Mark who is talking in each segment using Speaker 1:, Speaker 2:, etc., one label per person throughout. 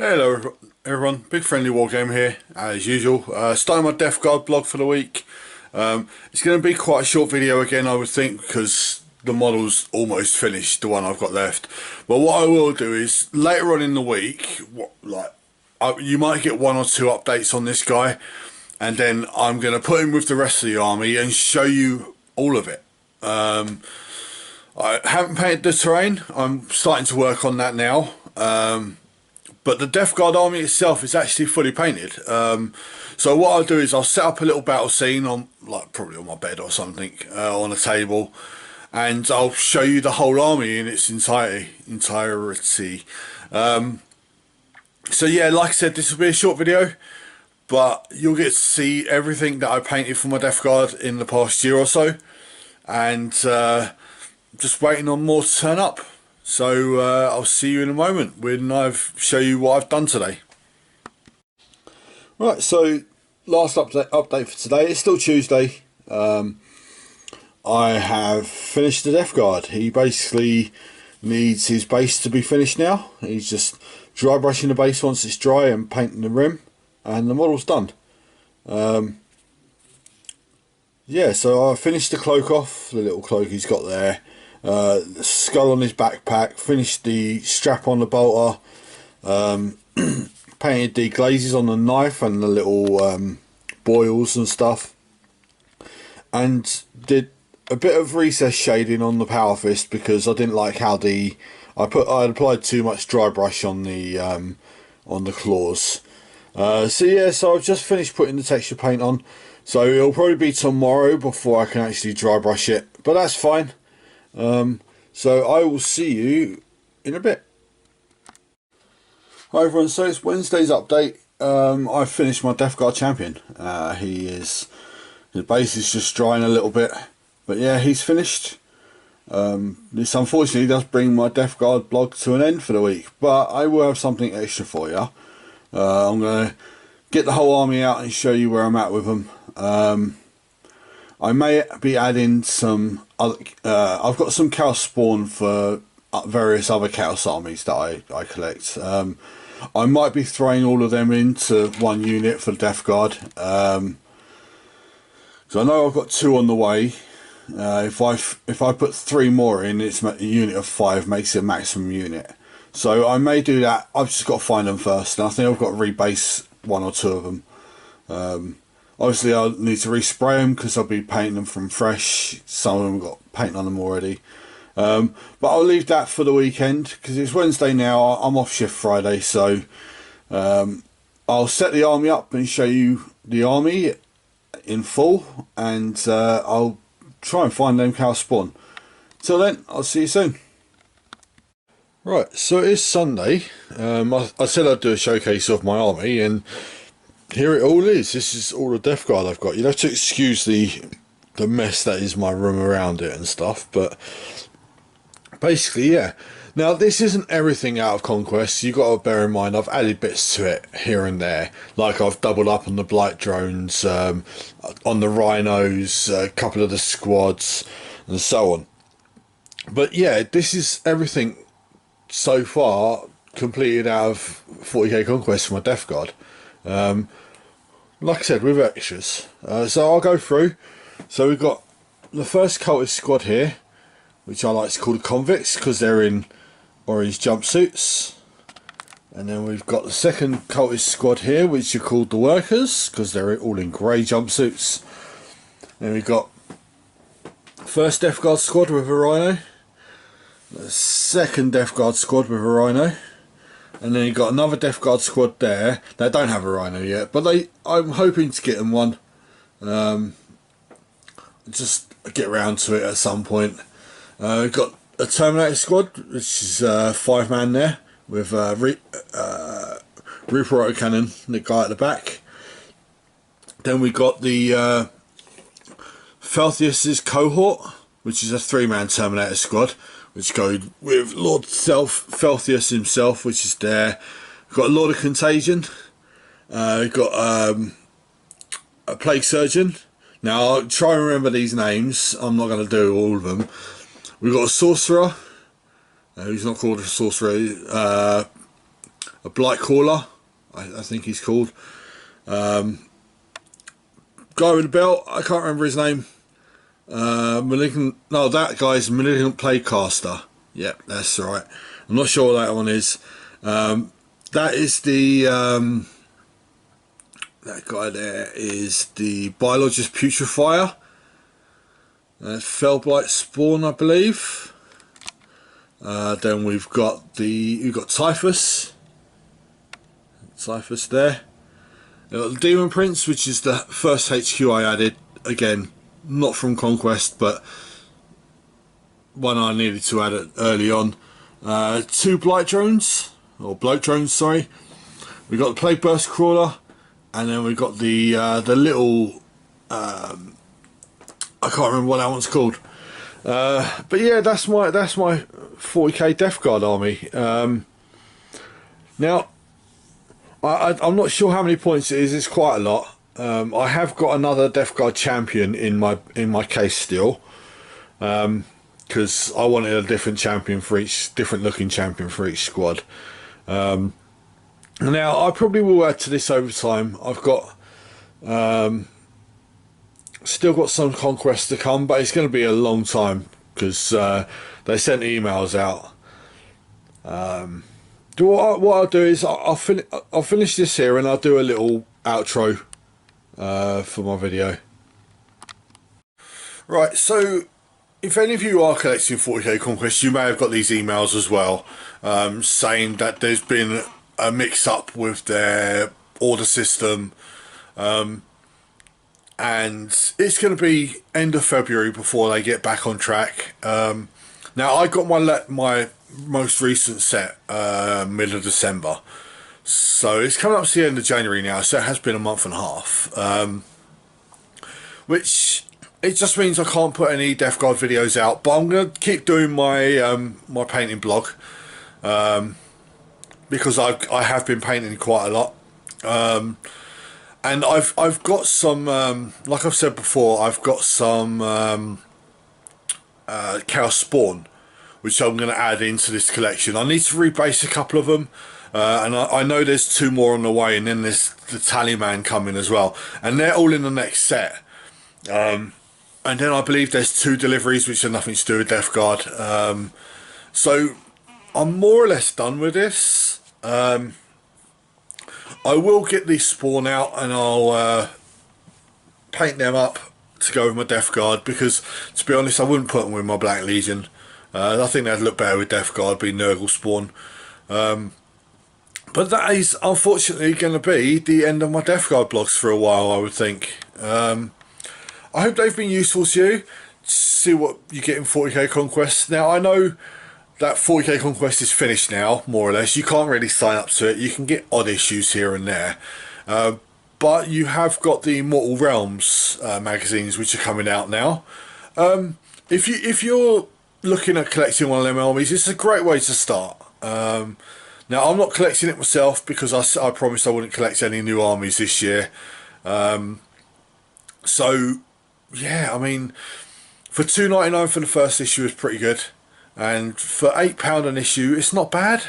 Speaker 1: Hello everyone, Big Friendly Wargame here as usual. Starting my Death Guard blog for the week. It's going to be quite a short video again, I would think, because the model's almost finished, the one I've got left. But what I will do is later on in the week, you might get one or two updates on this guy, and then I'm going to put him with the rest of the army and show you all of it. I haven't painted the terrain. I'm starting to work on that now. But the Death Guard army itself is actually fully painted. So what I'll do is I'll set up a little battle scene on, probably on my bed or something, on a table, and I'll show you the whole army in its entirety. So yeah, like I said, this will be a short video, but you'll get to see everything that I painted for my Death Guard in the past year or so, and just waiting on more to turn up. So I'll see you in a moment when I've show you what I've done today. Right, so last update for today. It's still Tuesday. I have finished the Death Guard. He basically needs his base to be finished now. He's just dry brushing the base once it's dry and painting the rim, and the model's done. Yeah, so I finished the cloak off, the little cloak he's got there. The skull on his backpack, finished the strap on the bolter, painted the glazes on the knife and the little boils and stuff, and did a bit of recess shading on the power fist because I didn't like how I had applied too much dry brush on the claws. So yeah, so I've just finished putting the texture paint on, so it'll probably be tomorrow before I can actually dry brush it, but that's fine. So I will see you in a bit. Hi everyone, so it's Wednesday's update. I've finished my Death Guard champion. His base is just drying a little bit, but yeah, he's finished. This unfortunately does bring my Death Guard blog to an end for the week, but I will have something extra for you. I'm going to get the whole army out and show you where I'm at with them. I may be adding some other, I've got some Chaos Spawn for various other Chaos armies that I collect. I might be throwing all of them into one unit for Death Guard. So I know I've got 2 on the way. If I put 3 more in, it's a unit of 5, makes it a maximum unit. So I may do that. I've just got to find them first, and I think I've got to rebase 1 or 2 of them. Obviously I'll need to respray them because I'll be painting them from fresh. Some of them got paint on them already. But I'll leave that for the weekend because it's Wednesday now. I'm off shift Friday, so I'll set the army up and show you the army in full, and I'll try and find them Chaos Spawn. Till then, I'll see you soon. Right, so it is Sunday. I said I'd do a showcase of my army, and here it all is. This is all the Death Guard I've got. You'll have to excuse the mess that is my room around it and stuff, but basically, yeah. Now, this isn't everything out of Conquest. You've got to bear in mind I've added bits to it here and there. Like I've doubled up on the Blight drones, on the Rhinos, a couple of the squads, and so on. But yeah, this is everything so far completed out of 40k Conquest for my Death Guard. Like I said, with extras. So I'll go through. So we've got the first cultist squad here, which I like to call the convicts because they're in orange jumpsuits. And then we've got the second cultist squad here, which are called the workers because they're all in grey jumpsuits. Then we've got first Death Guard squad with a rhino, the second Death Guard squad with a rhino, and then you've got another Death Guard squad there. They don't have a rhino yet, but I'm hoping to get them one. Just get around to it at some point. We've got a Terminator squad, which is 5-man there, with Reaper Autocannon, the guy at the back. Then we got the Felthius' cohort, which is a 3-man Terminator squad, which goes with Lord Felthius himself, which is there. We've got a Lord of Contagion. We've got a Plague Surgeon. Now, I'll try and remember these names. I'm not going to do all of them. We've got a Sorcerer, who's not called a Sorcerer. a blight caller, I think he's called. Guy with the belt, I can't remember his name. Malignant, no, that guy's Malignant Plaguecaster. Yep, that's right. I'm not sure what that one is. That is the that guy there is the Biologist Putrefier. Fellblight Spawn, I believe. Then we've got Typhus. Typhus there. The Demon Prince, which is the first HQ I added. Again, not from Conquest, but one I needed to add it early on. 2 Blight Drones, or Bloat Drones, sorry. We got the Plague Burst Crawler, and then we got the little I can't remember what that one's called. But yeah, that's my 40k Death Guard army. Now, I'm not sure how many points it is. It's quite a lot. I have got another Death Guard champion in my case still, because I wanted a different champion for each, different looking champion for each squad. Now I probably will add to this over time. I've got still got some conquests to come, but it's going to be a long time because they sent emails out. What I'll do is I'll finish this here and I'll do a little outro for my video. Right, so if any of you are collecting 40k conquests, you may have got these emails as well, saying that there's been a mix-up with their order system, and it's going to be end of February before they get back on track. Now I got my most recent set middle of December, so it's coming up to the end of January now, so it has been a month and a half, which it just means I can't put any Death Guard videos out, but I'm going to keep doing my my painting blog, because I have been painting quite a lot, and I've got some, like I've said before, I've got some Chaos Spawn, which I'm going to add into this collection. I need to rebase a couple of them, and I know there's 2 more on the way, and then there's the Tallyman coming as well, and they're all in the next set. And then I believe there's 2 deliveries which have nothing to do with Death Guard. So I'm more or less done with this. I will get these Spawn out and I'll paint them up to go with my Death Guard, because to be honest I wouldn't put them with my Black Legion. I think they'd look better with Death Guard, being Nurgle Spawn. But that is unfortunately going to be the end of my Death Guard blogs for a while, I would think. I hope they've been useful to you. See what you get in 40k Conquest. Now I know that 40k Conquest is finished now, more or less. You can't really sign up to it. You can get odd issues here and there. But you have got the Immortal Realms magazines which are coming out now. If you're looking at collecting one of them armies, it's a great way to start. Now I'm not collecting it myself because I promised I wouldn't collect any new armies this year. So yeah, I mean, for $2.99 for the first issue is pretty good, and for £8 an issue it's not bad.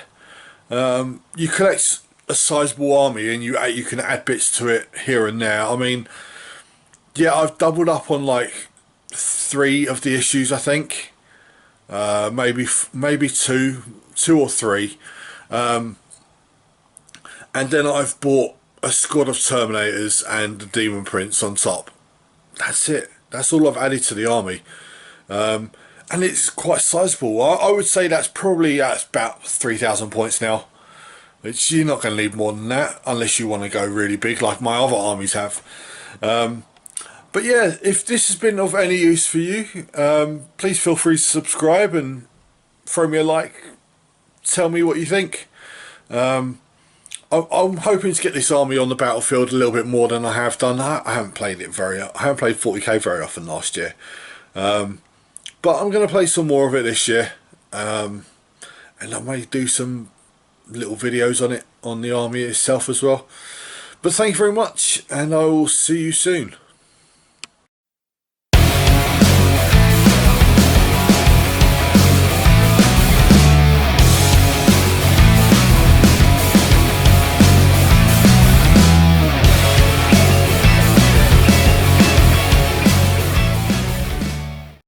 Speaker 1: You collect a sizable army and you can add bits to it here and there. I mean, yeah, I've doubled up on like 3 of the issues, I think. Maybe two or 3, and then I've bought a squad of Terminators and the Demon Prince on top. That's it. That's all I've added to the army, and it's quite sizable. I would say that's probably at about 3,000 points now, which you're not going to need more than that unless you want to go really big like my other armies have. But yeah, if this has been of any use for you, please feel free to subscribe and throw me a like. Tell me what you think. I'm hoping to get this army on the battlefield a little bit more than I have done. I haven't played 40k very often last year, but I'm going to play some more of it this year, and I may do some little videos on it, on the army itself as well. But thank you very much, and I will see you soon.